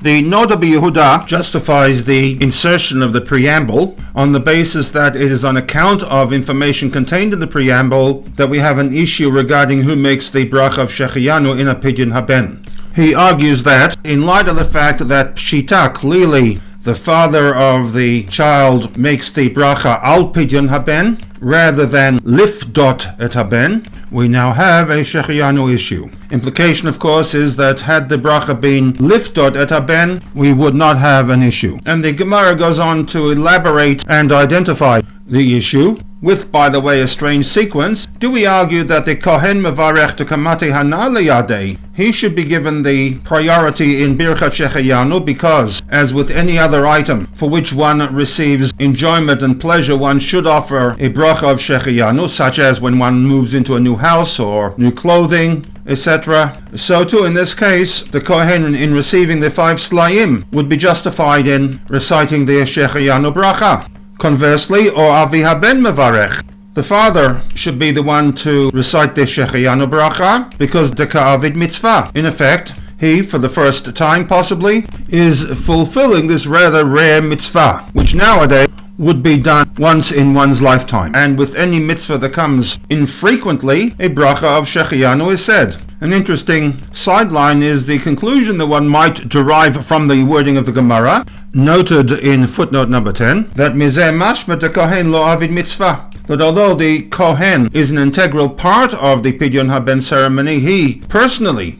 The Noda B'Yehuda justifies the insertion of the preamble on the basis that it is on account of information contained in the preamble that we have an issue regarding who makes the bracha of Shechiyanu in a Pidyon Haben. He argues that, in light of the fact that Pshita, clearly the father of the child, makes the bracha al Pidyon Haben rather than lifdot et haben, we now have a Shechiyanu issue. Implication, of course, is that had the bracha been lifdot et haben, we would not have an issue. And the Gemara goes on to elaborate and identify the issue with, by the way, a strange sequence. Do we argue that the Kohen mevarech to kamate hana liyadei, he should be given the priority in Birchat Shechiyanu because, as with any other item for which one receives enjoyment and pleasure, one should offer a bracha of Shechiyanu, such as when one moves into a new house or new clothing, etc. So too in this case, the Kohen in receiving the 5 slayim would be justified in reciting the Shechiyanu bracha. Conversely, or Avi Haben Mevarech, the father should be the one to recite the Shechiyanu bracha because the Ka'avid mitzvah. In effect, he, for the first time possibly, is fulfilling this rather rare mitzvah, which nowadays would be done once in one's lifetime. And with any mitzvah that comes infrequently, a bracha of Shechiyanu is said. An interesting sideline is the conclusion that one might derive from the wording of the Gemara, noted in footnote number 10, that Mizeh mashma de Kohen lo avid mitzvah, that although the Kohen is an integral part of the Pidyon Haben ceremony, he personally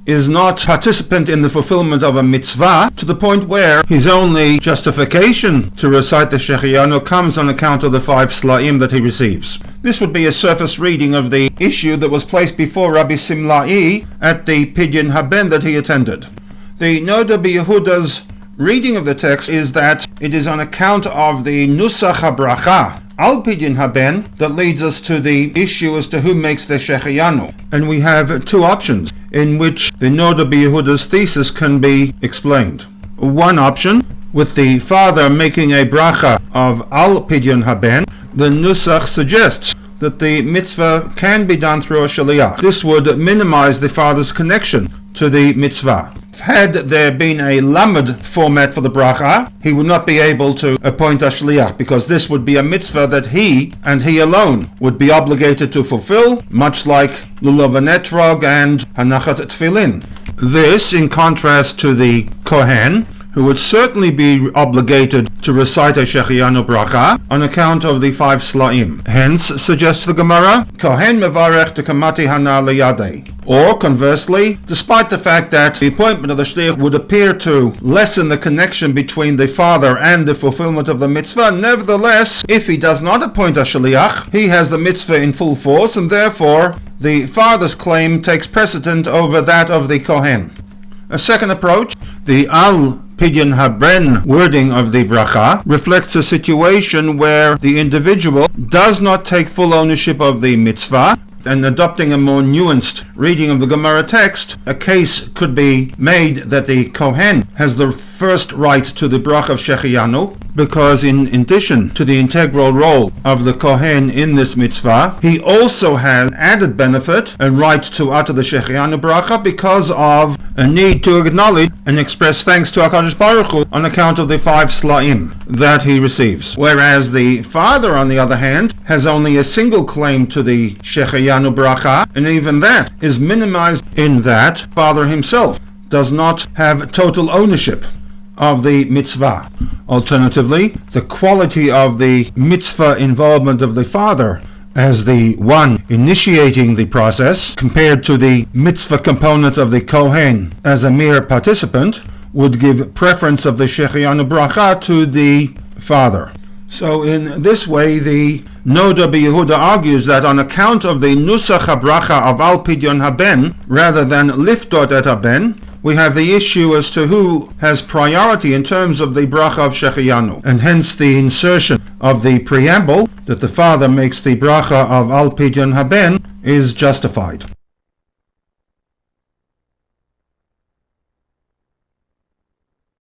is not participant in the fulfillment of a mitzvah, to the point where his only justification to recite the Shechiyanu comes on account of the 5 slayim that he receives. This would be a surface reading of the issue that was placed before Rabbi Simlai at the Pidyon Haben that he attended. The Noda B'Yehuda's reading of the text is that it is on account of the Nusach HaBracha al Pidyon Haben that leads us to the issue as to who makes the Shechiyanu. And we have 2 options in which the Noda B'Yehuda's thesis can be explained. One option, with the father making a bracha of al Pidyon Haben, the Nusach suggests that the mitzvah can be done through a shaliach. This would minimize the father's connection to the mitzvah. Had there been a lamed format for the bracha, he would not be able to appoint a shliach, because this would be a mitzvah that he, and he alone, would be obligated to fulfill, much like lulav hanetrog and hanachat tefillin. This, in contrast to the Kohen, who would certainly be obligated to recite a Shechiyanu bracha on account of the 5 slayim. Hence, suggests the Gemara, Kohen mevarech tekamati hana liyadei. Or, conversely, despite the fact that the appointment of the shliach would appear to lessen the connection between the father and the fulfillment of the mitzvah, nevertheless, if he does not appoint a shliach, he has the mitzvah in full force, and therefore the father's claim takes precedent over that of the Kohen. A second approach, the al Pidyon Haben wording of the bracha, reflects a situation where the individual does not take full ownership of the mitzvah, and adopting a more nuanced reading of the Gemara text, a case could be made that the Kohen has the first right to the bracha of Shechiyanu, because in addition to the integral role of the Kohen in this mitzvah, he also has added benefit and right to utter the Shechiyanu bracha because of a need to acknowledge and express thanks to HaKadosh Baruch Hu on account of the 5 slayim that he receives. Whereas the father, on the other hand, has only a single claim to the Shechiyanu bracha, and even that is minimized in that father himself does not have total ownership of the mitzvah. Alternatively, the quality of the mitzvah involvement of the father as the one initiating the process, compared to the mitzvah component of the Kohen as a mere participant, would give preference of the Shechiyanu bracha to the father. So in this way, the Noda B'Yehuda argues that on account of the Nusach HaBracha of Al Pidyon Haben, rather than Lifdot et Haben, we have the issue as to who has priority in terms of the bracha of Shechiyanu, and hence the insertion of the preamble that the father makes the bracha of Al Pidyon Haben is justified.